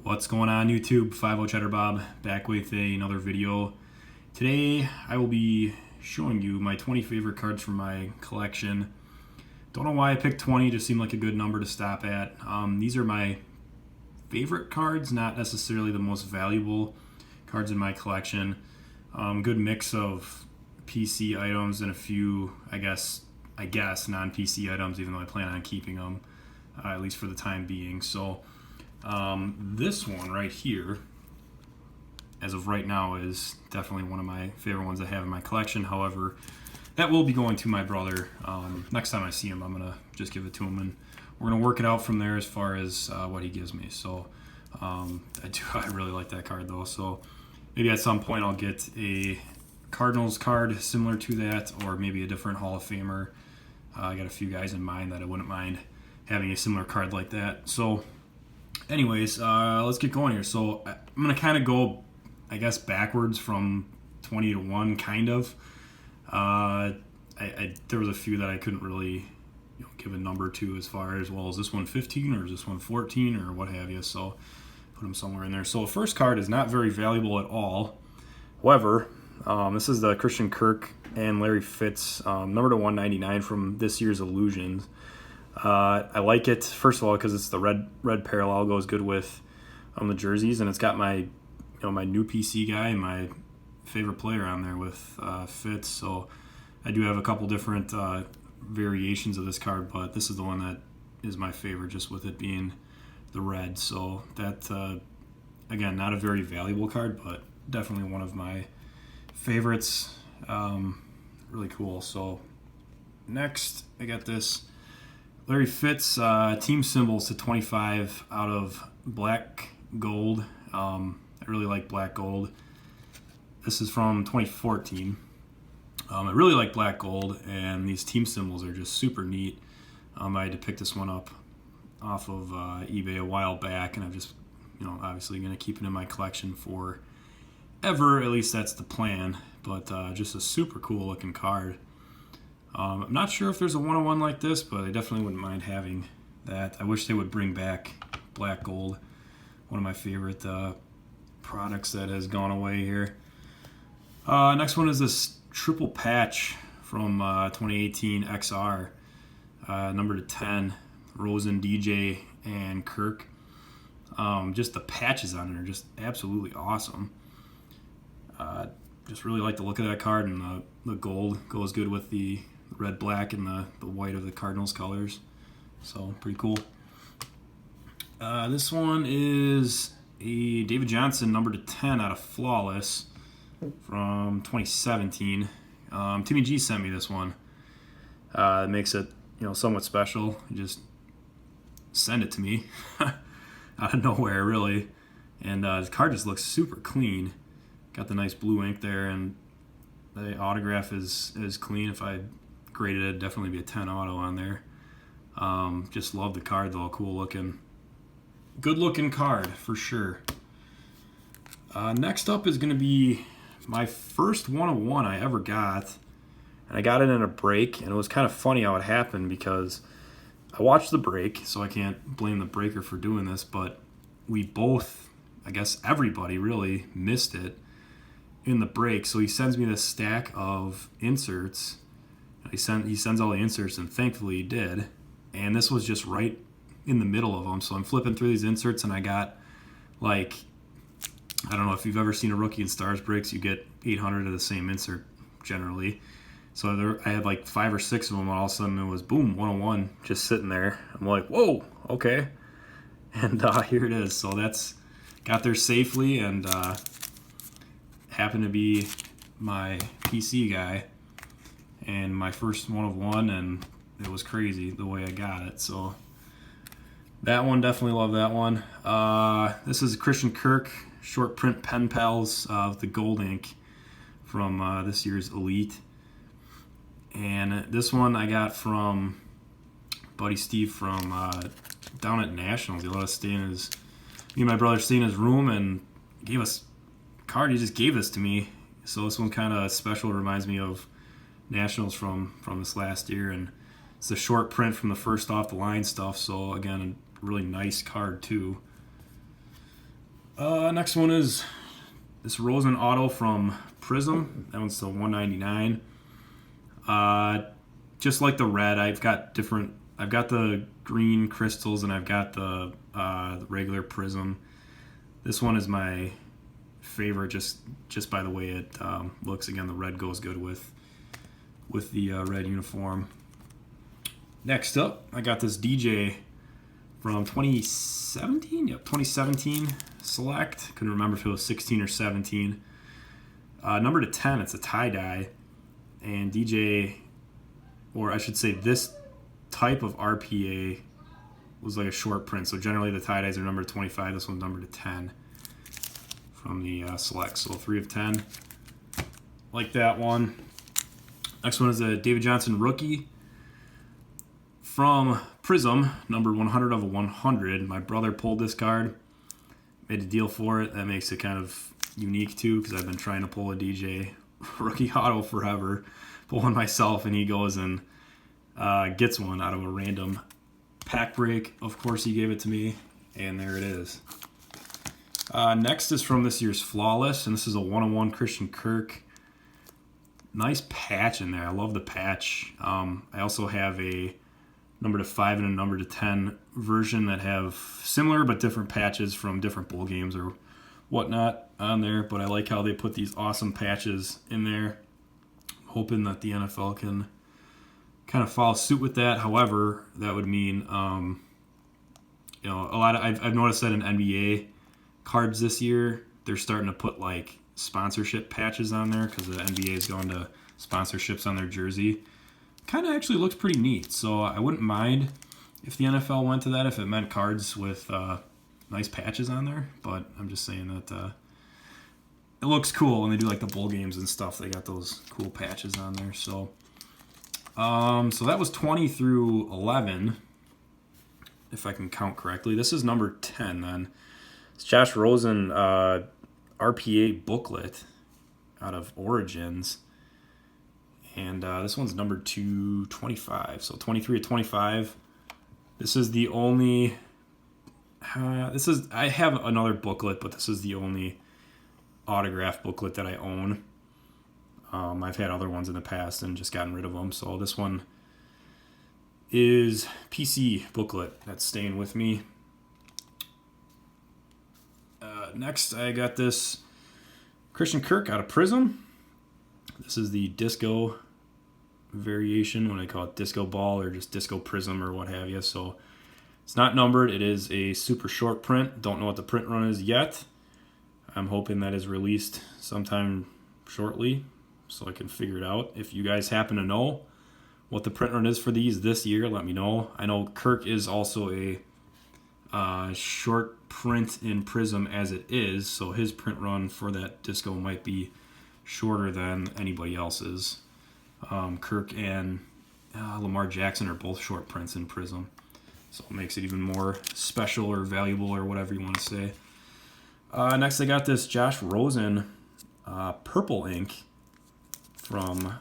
What's going on YouTube? 50 Cheddar Bob back with another video. Today I will be showing you my 20 favorite cards from my collection. Don't know why I picked 20, just seemed like a good number to stop at. These are my favorite cards, not necessarily the most valuable cards in my collection. Good mix of PC items and a few, I guess non-PC items, even though I plan on keeping them, at least for the time being. So this one right here, as of right now, is definitely one of my favorite ones I have in my collection. However, that will be going to my brother. Next time I see him, I'm going to just give it to him, and we're going to work it out from there as far as what he gives me. So I really like that card, though. So maybe at some point I'll get a Cardinals card similar to that, or maybe a different Hall of Famer. I got a few guys in mind that I wouldn't mind having a similar card like that. So anyways, let's get going here. So I'm going to kind of go, I guess, backwards from 20 to 1, kind of. There was a few that I couldn't really give a number to as far as, well, is this one 15 or is this one 14 or what have you. So put them somewhere in there. So the first card is not very valuable at all. However, this is the Christian Kirk and Larry Fitz number to 199 from this year's Illusions. I like it, first of all, because it's the red parallel, goes good with the jerseys, and it's got my my new PC guy and my favorite player on there with Fitz. So I do have a couple different variations of this card, but this is the one that is my favorite, just with it being the red. So that again, not a very valuable card, but definitely one of my favorites. Really cool. So next, I got this Larry Fitz team symbols to 25 out of black gold. I really like black gold. This is from 2014. I really like black gold, and these team symbols are just super neat. I had to pick this one up off of eBay a while back, and I'm just obviously going to keep it in my collection for ever. At least that's the plan. But just a super cool looking card. I'm not sure if there's a one-on-one like this, but I definitely wouldn't mind having that. I wish they would bring back black gold, one of my favorite products that has gone away here. Next one is this triple patch from 2018 XR, number to 10, Rosen, DJ, and Kirk. Just the patches on it are just absolutely awesome. Just really like the look of that card, and the gold goes good with the red, black, and the white of the Cardinals colors. So pretty cool. This one is a David Johnson number to 10 out of Flawless from 2017. Timmy G sent me this one. It makes it somewhat special. He just sent it to me out of nowhere, really. And the card just looks super clean. Got the nice blue ink there, and the autograph is clean. If I graded it, it'd definitely be a 10 auto on there. Just love the card, though. Cool looking. Good looking card for sure. Next up is going to be my first 101 I ever got, and I got it in a break, and it was kind of funny how it happened because I watched the break, so I can't blame the breaker for doing this, but we both, I guess everybody really, missed it in the break. So he sends me this stack of inserts. He sends all the inserts, and thankfully he did. And this was just right in the middle of them. So I'm flipping through these inserts, and I got, like, I don't know if you've ever seen a Rookie in Stars breaks, you get 800 of the same insert generally. So I had like 5 or 6 of them, and all of a sudden it was boom, 101 just sitting there. I'm like, whoa, okay. And here it is. So that's got there safely, and happened to be my PC guy and my first 101, and it was crazy the way I got it. So that one, definitely love that one. This is Christian Kirk short print pen pals with the gold ink from this year's Elite. And this one I got from buddy Steve from down at Nationals. He let us stay in his, me and my brother stayed in his room, and gave us a card. He just gave this to me. So this one kind of special. It reminds me of Nationals from this last year, and it's a short print from the first off the line stuff. So again, a really nice card too. Next one is this Rosen auto from Prism. That one's still $199. Just like the red, I've got the green crystals and I've got the regular Prism. This one is my favorite just by the way it looks. Again, the red goes good with the red uniform. Next up, I got this DJ from 2017. Yep, 2017 Select. Couldn't remember if it was 16 or 17. Number to 10, it's a tie-dye. And DJ, or I should say this type of RPA was like a short print. So generally the tie-dyes are number 25. This one's number to 10 from the Select. So 3 of 10. Like that one. Next one is a David Johnson rookie from Prism, number 100 of 100. My brother pulled this card, made a deal for it. That makes it kind of unique too, because I've been trying to pull a DJ rookie auto forever, pulling myself, and he goes and gets one out of a random pack break. Of course, he gave it to me, and there it is. Next is from this year's Flawless, and this is a 101 Christian Kirk. Nice patch in there. I love the patch. I also have a number to 5 and a number to 10 version that have similar but different patches from different bowl games or whatnot on there. But I like how they put these awesome patches in there. I'm hoping that the NFL can kind of follow suit with that. However, that would mean, a lot of I've noticed that in NBA cards this year, they're starting to put like sponsorship patches on there because the NBA is going to sponsorships on their jersey. Kind of actually looks pretty neat, so I wouldn't mind if the NFL went to that if it meant cards with nice patches on there. But I'm just saying that it looks cool when they do like the bowl games and stuff. They got those cool patches on there. So so that was 20 through 11, if I can count correctly. This is number 10 then. It's Josh Rosen RPA booklet out of Origins. And this one's number 225. So 23 to 25. This is the only... I have another booklet, but this is the only autograph booklet that I own. I've had other ones in the past and just gotten rid of them. So this one is PC booklet that's staying with me. Next, I got this Christian Kirk out of Prism. This is the disco variation, when I call it disco ball or just disco prism or what have you. So it's not numbered. It is a super short print. Don't know what the print run is yet. I'm hoping that is released sometime shortly so I can figure it out. If you guys happen to know what the print run is for these this year, let me know. I know Kirk is also a short print in Prism as it is, so his print run for that disco might be shorter than anybody else's. Kirk and Lamar Jackson are both short prints in Prism, so it makes it even more special or valuable or whatever you want to say. Next, I got this Josh Rosen purple ink from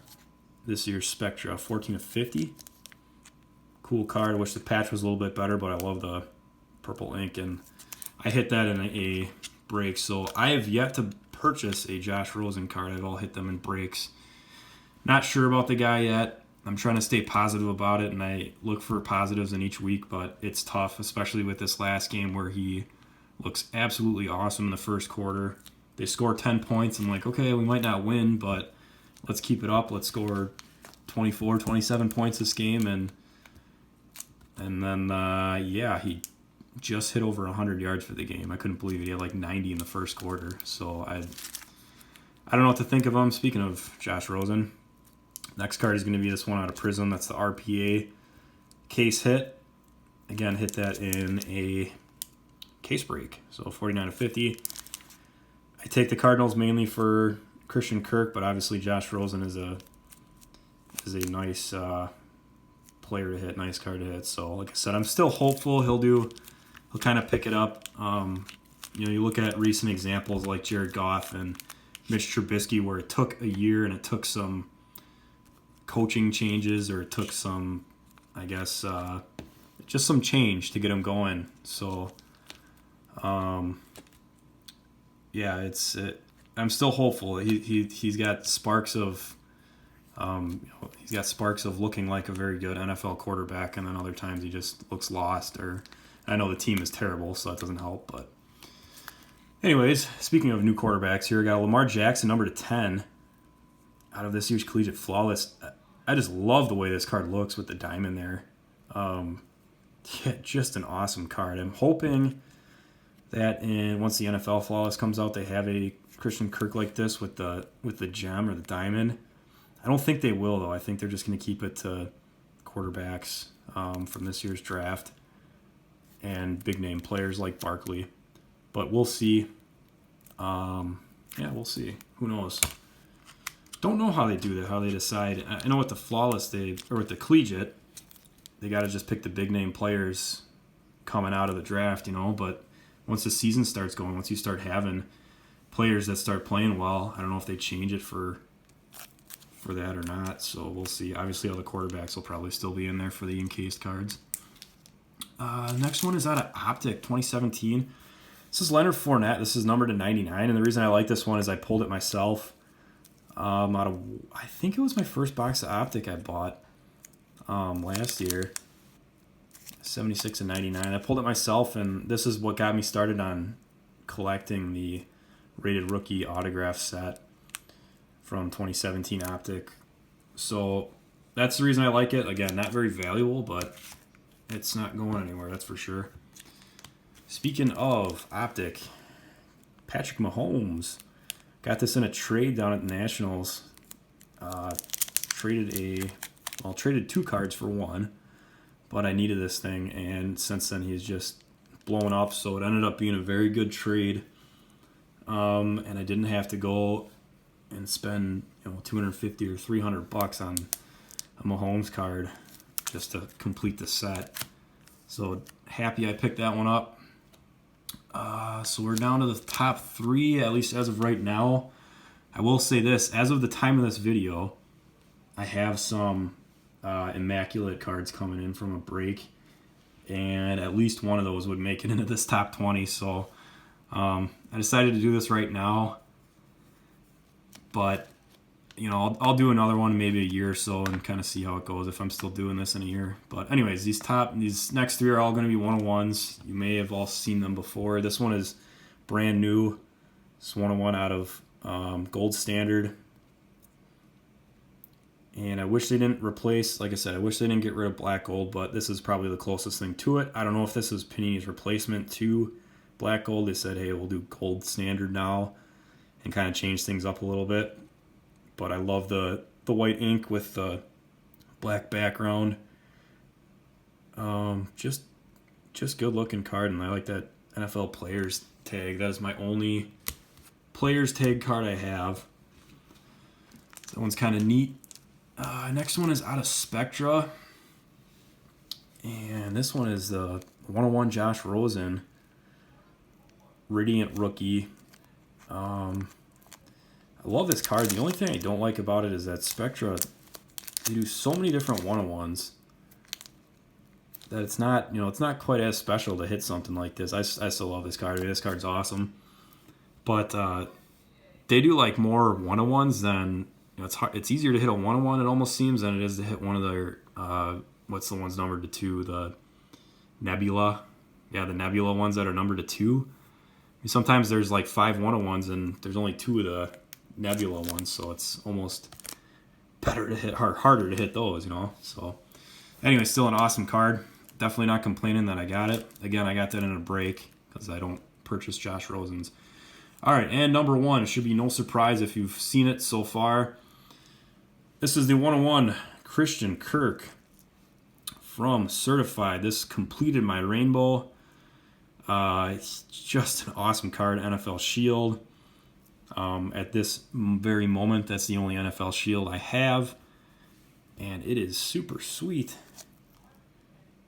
this year's Spectra, 14 of 50. Cool card. I wish the patch was a little bit better, but I love the purple ink, and I hit that in a break. So I have yet to purchase a Josh Rosen card. I've all hit them in breaks. Not sure about the guy yet. I'm trying to stay positive about it, and I look for positives in each week, but it's tough, especially with this last game where he looks absolutely awesome in the first quarter. They score 10 points. I'm like, okay, we might not win, but let's keep it up. Let's score 24, 27 points this game, and then he just hit over 100 yards for the game. I couldn't believe it. He had like 90 in the first quarter. So I don't know what to think of him. Speaking of Josh Rosen, next card is going to be this one out of Prism. That's the RPA case hit. Again, hit that in a case break. So 49 of 50. I take the Cardinals mainly for Christian Kirk, but obviously Josh Rosen is a nice player to hit, nice card to hit. So like I said, I'm still hopeful he'll kind of pick it up. You look at recent examples like Jared Goff and Mitch Trubisky, where it took a year and it took some coaching changes, or it took some, I guess, just some change to get him going. So yeah, I'm still hopeful. He's got sparks of he's got sparks of looking like a very good NFL quarterback, and then other times he just looks lost. Or I know the team is terrible, so that doesn't help. But anyways, speaking of new quarterbacks, here we got Lamar Jackson, number 10, out of this year's Collegiate Flawless. I just love the way this card looks with the diamond there. Yeah, just an awesome card. I'm hoping that once the NFL Flawless comes out, they have a Christian Kirk like this with the gem or the diamond. I don't think they will, though. I think they're just going to keep it to quarterbacks from this year's draft and big name players like Barkley. But we'll see. Yeah, we'll see. Who knows? Don't know how they do that, how they decide. I know with the Flawless, or with the Collegiate, they got to just pick the big name players coming out of the draft, but once the season starts going, once you start having players that start playing well, I don't know if they change it for that or not, so we'll see. Obviously, all the quarterbacks will probably still be in there for the encased cards. Next one is out of Optic 2017. This is Leonard Fournette. This is numbered to 99, and the reason I like this one is I pulled it myself out of, I think it was my first box of Optic I bought last year, 76 and 99. I pulled it myself, and this is what got me started on collecting the rated rookie autograph set from 2017 Optic. So that's the reason I like it. Again, not very valuable, but it's not going anywhere, that's for sure. Speaking of Optic, Patrick Mahomes got this in a trade down at the Nationals. Traded 2 cards for 1, but I needed this thing, and since then he's just blown up. So it ended up being a very good trade, and I didn't have to go and spend $250 or $300 on a Mahomes card just to complete the set. So happy I picked that one up. So we're down to the top 3, at least as of right now. I will say this, as of the time of this video, I have some immaculate cards coming in from a break, and at least one of those would make it into this top 20. So I decided to do this right now, but I'll do another one maybe a year or so and kind of see how it goes if I'm still doing this in a year. But anyways, these next 3 are all going to be 101s. You may have all seen them before. This one is brand new. It's 101 out of Gold Standard. And I wish they didn't replace, like I said, I wish they didn't get rid of Black Gold, but this is probably the closest thing to it. I don't know if this is Panini's replacement to Black Gold. They said, hey, we'll do Gold Standard now and kind of change things up a little bit. But I love the white ink with the black background. Just good looking card, and I like that NFL Players tag. That is my only Players tag card I have. That one's kind of neat. Next one is out of Spectra, and this one is the 101 Josh Rosen Radiant Rookie. I love this card. The only thing I don't like about it is that Spectra, they do so many different 101s that it's not, it's not quite as special to hit something like this. I still love this card. I mean, this card's awesome, but they do like more 101s than, it's easier to hit a 101, it almost seems, than it is to hit one of their what's the ones numbered to 2, the Nebula. Yeah, the Nebula ones that are numbered to 2. Sometimes there's like 5 101s and there's only 2 of the Nebula ones, so it's almost better to hit, harder to hit those, So anyway, still an awesome card. Definitely not complaining that I got it. Again, I got that in a break because I don't purchase Josh Rosen's. All right, and number 1, it should be no surprise if you've seen it so far. This is the 101 Christian Kirk from Certified. This completed my rainbow. It's just an awesome card. NFL Shield. At this very moment, that's the only NFL Shield I have, and it is super sweet.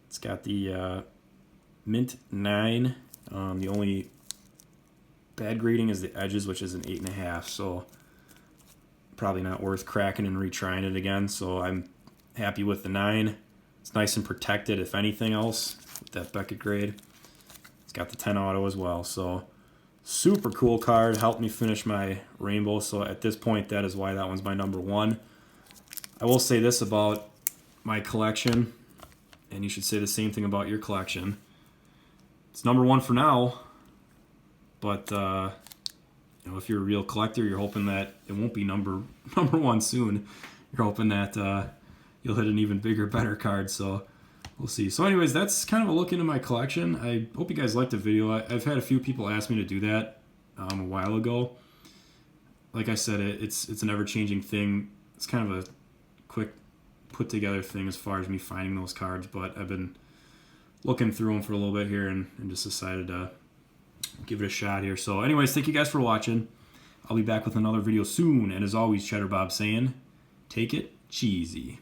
It's got the Mint 9. The only bad grading is the edges, which is an 8.5, so probably not worth cracking and retrying it again, so I'm happy with the 9. It's nice and protected, if anything else, with that Beckett grade. It's got the 10 auto as well, so Super cool card. Helped me finish my rainbow. So at this point, that is why that one's my number one. I will say this about my collection, and you should say the same thing about your collection. It's number one for now, but you know, if you're a real collector, you're hoping that it won't be number one soon. You're hoping that you'll hit an even bigger, better card. So we'll see. So anyways, that's kind of a look into my collection. I hope you guys liked the video. I've had a few people ask me to do that a while ago. Like I said, it's an ever-changing thing. It's kind of a quick put-together thing as far as me finding those cards, but I've been looking through them for a little bit here and just decided to give it a shot here. So anyways, thank you guys for watching. I'll be back with another video soon. And as always, Cheddar Bob saying, take it cheesy.